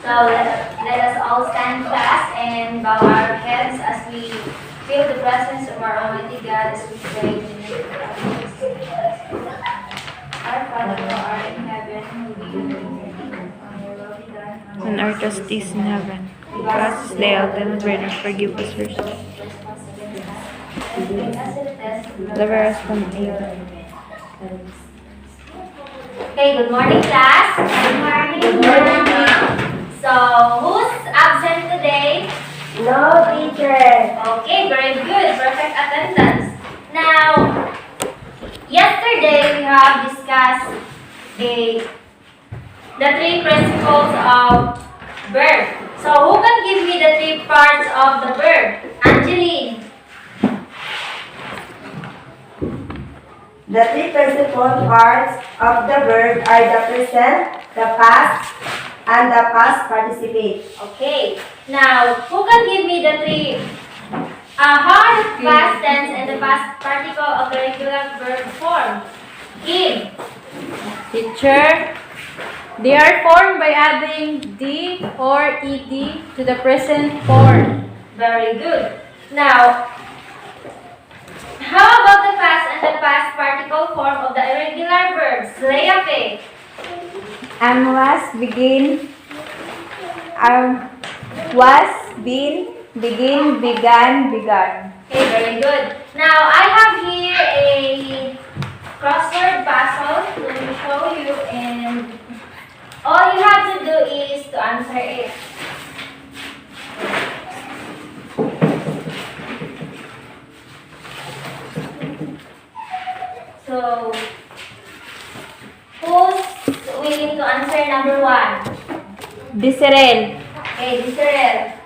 So let us all stand fast and bow our heads as we feel the presence of our Almighty God as we pray. Our Father who art in heaven, who be your name, your will be done. On earth as it is in heaven. Give us this day our daily bread and forgive us our sins. Deliver us from evil. Okay, good morning, class. Good morning. Good morning. So, who's absent today? No, teacher. Okay, very good. Perfect attendance. Now, yesterday we have discussed the three principles of verb. So, who can give me the three parts of the verb? Angeline. The three principal parts of the verb are the present, the past, and the past participate. Okay. Now, who can give me the three? How are the past tense and the past particle of the regular verb form? Kim. Teacher, they are formed by adding d or ed to the present form. Very good. Now, how about the past and the past particle form of the irregular verbs? Leafe. Was, been, begin, began, began. Okay, very good. Now, I have here a crossword puzzle. Let me show you, and all you have to do is to answer it. So, who's willing to answer number one? Disarel. Okay, Disarel.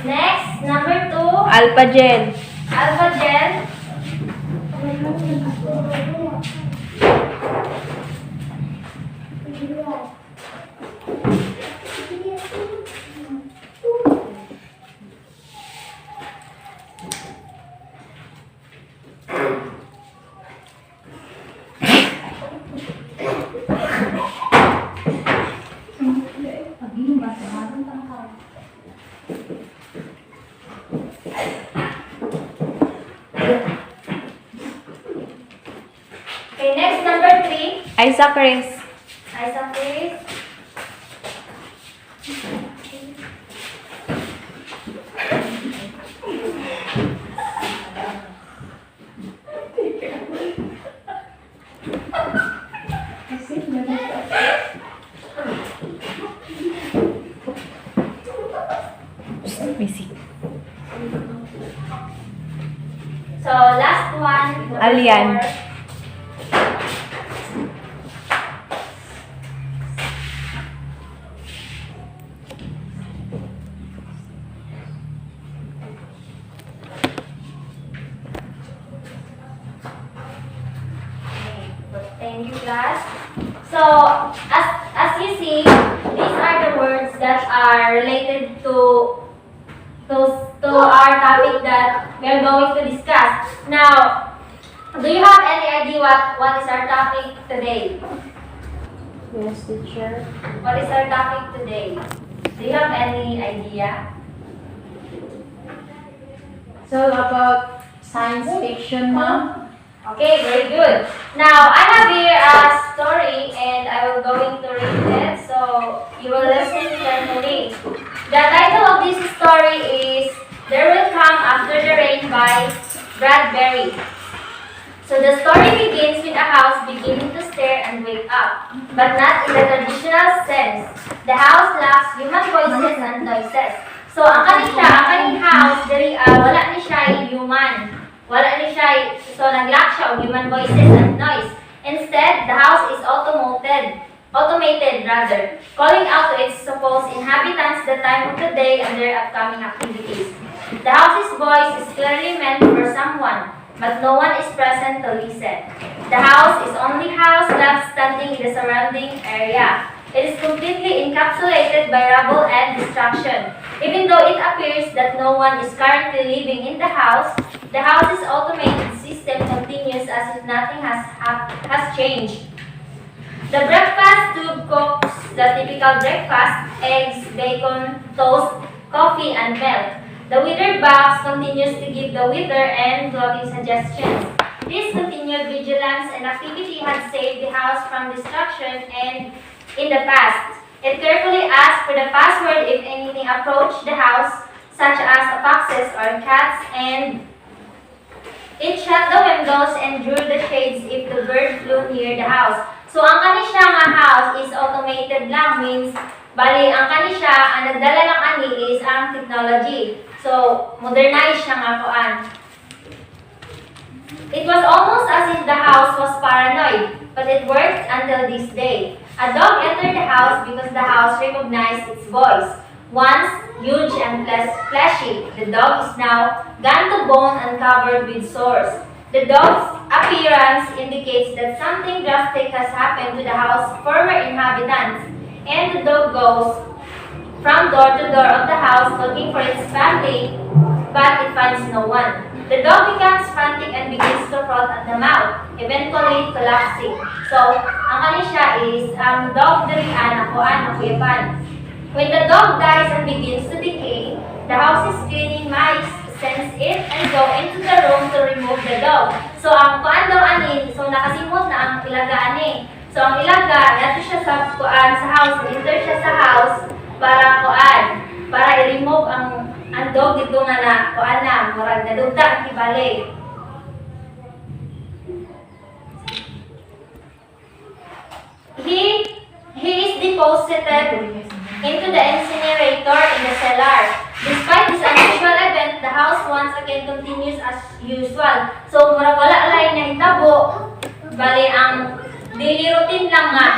Next, number two, Alpagel. alpha gel. Okay, next, number three, Isocris. isophrase. Missy. So, last one, number Alien. four. Thank you, class. So, as you see, these are the words that are related to our topic that we are going to discuss. Now, do you have any idea what is our topic today? Yes, teacher. What is our topic today? Do you have any idea? So about science fiction, ma'am. Okay, very good. Now, I have here a story and I will going to read it, so you will listen carefully. The title of this story is There Will Come After the Rain by Bradbury. So the story begins with a house beginning to stir and wake up, but not in the traditional sense. The house lacks human voices and noises. So ang kaning house, wala ni siya human. Wala ni siya, so nag-lack siya of human voices and noise. Instead, the house is automated rather, calling out to its supposed inhabitants the time of the day and their upcoming activities. The house's voice is clearly meant for someone, but no one is present to listen. The house is only house left standing in the surrounding area. It is completely encapsulated by rubble and destruction. Even though it appears that no one is currently living in the house's automated system continues as if nothing has changed. The breakfast tube cooks the typical breakfast: eggs, bacon, toast, coffee, and milk. The weather box continues to give the weather and clothing suggestions. This continued vigilance and activity had saved the house from destruction and in the past. It carefully asked for the password if anything approached the house, such as foxes or cats, and it shut the windows and drew the shades if the bird flew near the house. So, ang kanisya nga house is automated lang, means, bali, ang kanisya, ang nagdala ng ani is ang technology. So, modernized siya nga kuan. It was almost as if the house was paranoid, but it worked until this day. A dog entered the house because the house recognized its voice. Once huge and fleshy, the dog is now gone to bone and covered with sores. The dog's appearance indicates that something drastic has happened to the house's former inhabitants, and the dog goes from door to door of the house looking for its family, but it finds no one. The dog becomes frantic and begins to froth at the mouth, eventually collapsing. So, ang kanisya is ang dog dirian ako kuyapan. When the dog dies and begins to decay, the house's cleaning mice sense it and go into the room to remove the dog. So, ang kuan daw ani, so nakasimot na ang ilaga ani. So, ang ilaga, nato siya sa kuan sa house, enter siya sa house para kuan, para i-remove ang dog dito nga na kuan na, murag nadugta ang kibali. He is deposited into the incinerator in the cellar. Despite this unusual event, the house once again continues as usual. So, murag wala alay na hitabo. Bali, ang daily routine lang nga.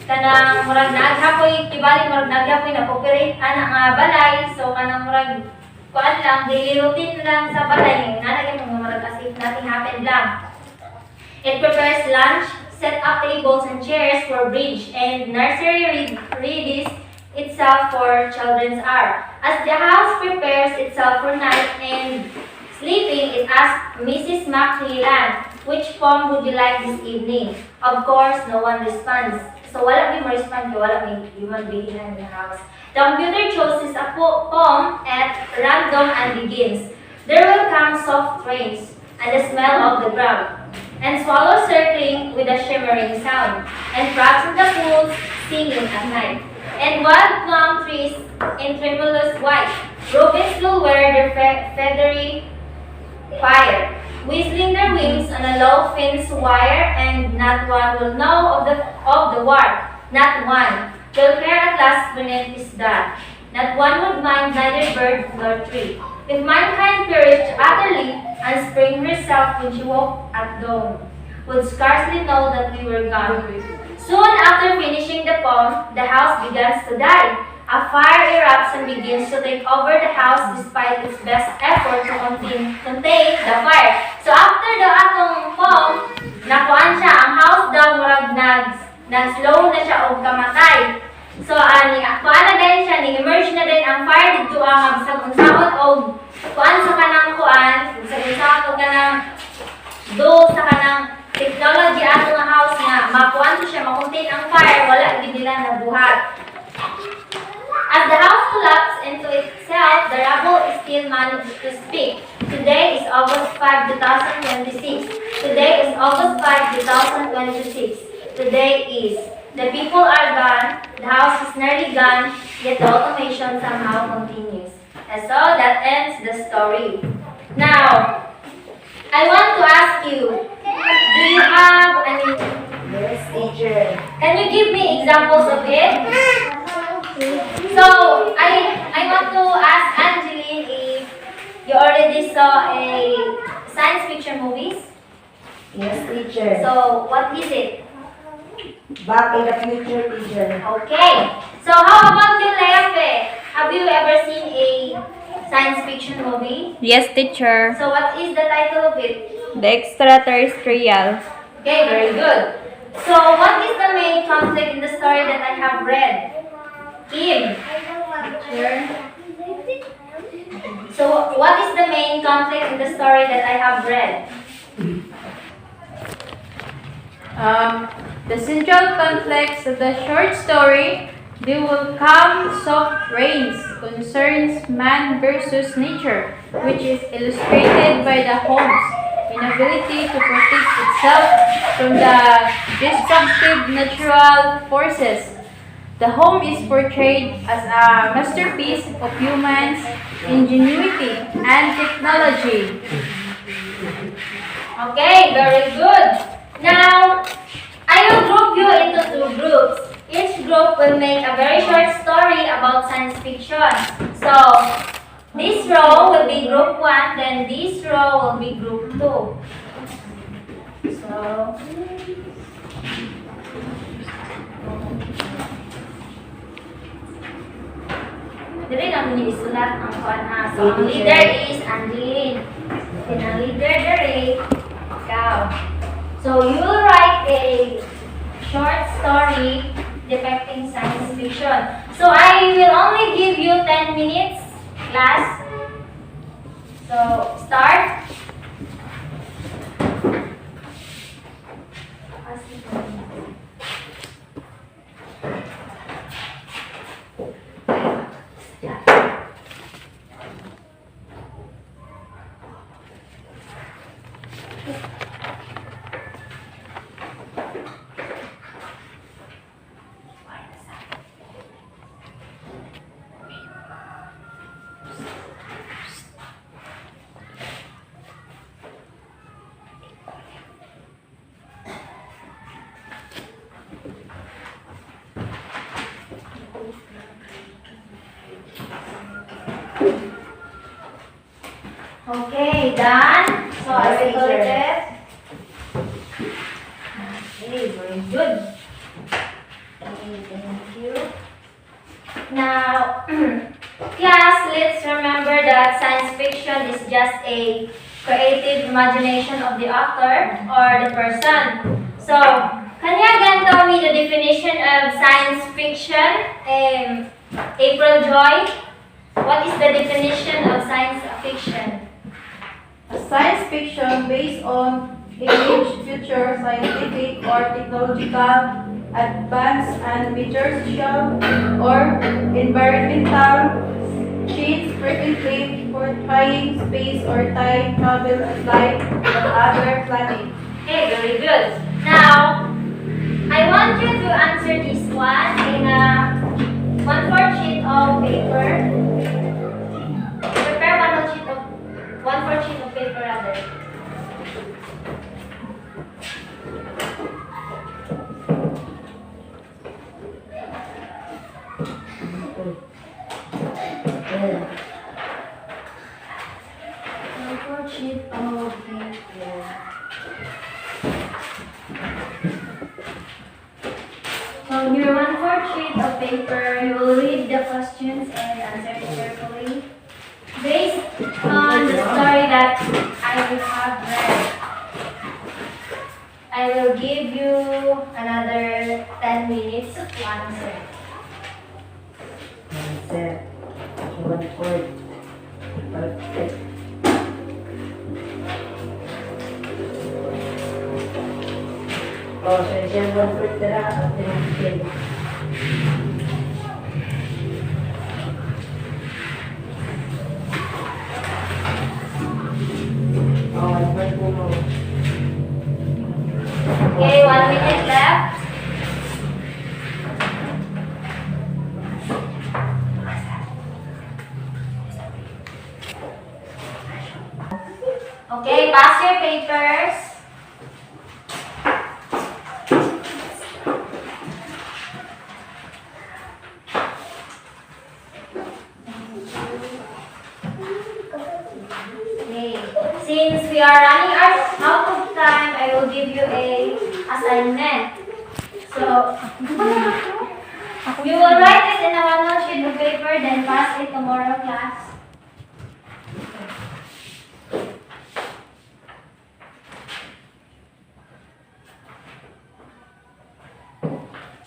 Kanang murag naghapoy, kibali murag naghapoy na cooperate ana nga balay. So, kanang murag kuan lang, daily routine lang sa balay. Nanagay mo murag as if nothing happened lang. It prepares lunch, set up tables and chairs for bridge, and nursery readies itself for children's hour. As the house prepares itself for night and sleeping, it asks Mrs. Macmillan, which poem would you like this evening? Of course, no one responds. So, wala may respond kaya wala may human being in the house. The computer chooses a poem at random and begins. There will come soft rains and the smell of the ground, and swallows circling with a shimmering sound, and frogs in the pools singing at night, and wild plum trees in tremulous white. Robins will wear their feathery fire, whistling their wings on a low fence wire, and not one will know of the war. Not one will care at last when it is dark. Not one would mind neither bird nor tree. If mankind perished utterly, and spring herself when she woke at dawn would scarcely know that we were gone. Soon after finishing the poem, the house begins to die. A fire erupts and begins to take over the house despite its best effort to contain the fire. So after the atong poem, nakuan siya, ang house daw murag nag-slow na siya og kamatay. So kuan na din siya, ni-emerge na din ang fire dito ang bisag unsaon og kuan sa kanang kuan, bisag og kanang sa kanang technology ato nga house nga makuan to siya, makontain ang fire, wala gid nila nabuhat. As the house collapsed into itself, the rubble still managed to speak. Today is August 5, 2026. Today is August 5, 2026. Today is. The people are gone, the house is nearly gone, yet the automation somehow continues. And so that ends the story. Now, I want to ask you, do you have any... Yes, teacher. Can you give me examples of it? So, I want to ask Angeline if you already saw a science fiction movies. Yes, teacher. So, what is it? Back in the future, teacher. Okay. So, how about you, Lefe? Have you ever seen a science fiction movie? Yes, teacher. So, what is the title of it? The extraterrestrial. Okay, very good. So, what is the main conflict in the story that I have read? Kim. So, what is the main conflict in the story that I have read? The central conflicts of the short story, They Will Come Soft Rains, concerns man versus nature, which is illustrated by the home's inability to protect itself from the destructive natural forces. The home is portrayed as a masterpiece of humans' ingenuity and technology. Okay, very good. Now, I will group you into two groups. Each group will make a very short story about science fiction. So, this row will be group 1, then this row will be group 2. So, dili lang niyo isulat ang kuan ha. So, ang leader is Angeline. And ang leader dere, ikaw. So, you will write a short story depicting science fiction. So, I will only give you 10 minutes, class. So, start. Okay, done. So, I will call it. Okay, very good. Okay, thank you. Now, class, let's remember that science fiction is just a creative imagination of the author or the person. So, can you again tell me the definition of science fiction? April Joy, what is the definition of science fiction? A science fiction based on image, future, scientific or technological advance and meteorological or environmental change, frequently portraying space or time travel and life on other planets. Okay, very good. Now, I want you to answer this one in a 1/4 sheet of paper. Prepare 1/4 sheet of paper rather. One-fourth sheet of paper. So your 1/4 sheet of paper, you will read the questions and answer it carefully. Based on the story that I have read, I will give you another 10 minutes to answer. Answer. 1/4. Perfect. Oh, so siya 1/4 na lang ang tinatid. Oh, 1/4 mo. Okay, 1 minute left. Okay, pass your papers. Okay, since we are running out of time, I will You will write it in a one sheet of paper, then pass it tomorrow, class.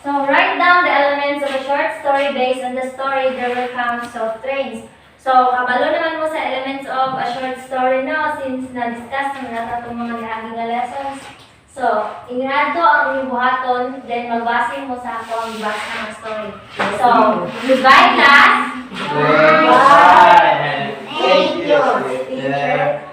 So write down the elements of a short story based on the story There Will Come Soft Trains. So kabalo naman mo sa elements of a short story no since na-discuss naman natin itong mga gihaging nga lessons. So, ingradto ang inyong buhaton, then magbase mo sa ako ang basa ng story. So, goodbye class! Bye. Thank you, teacher.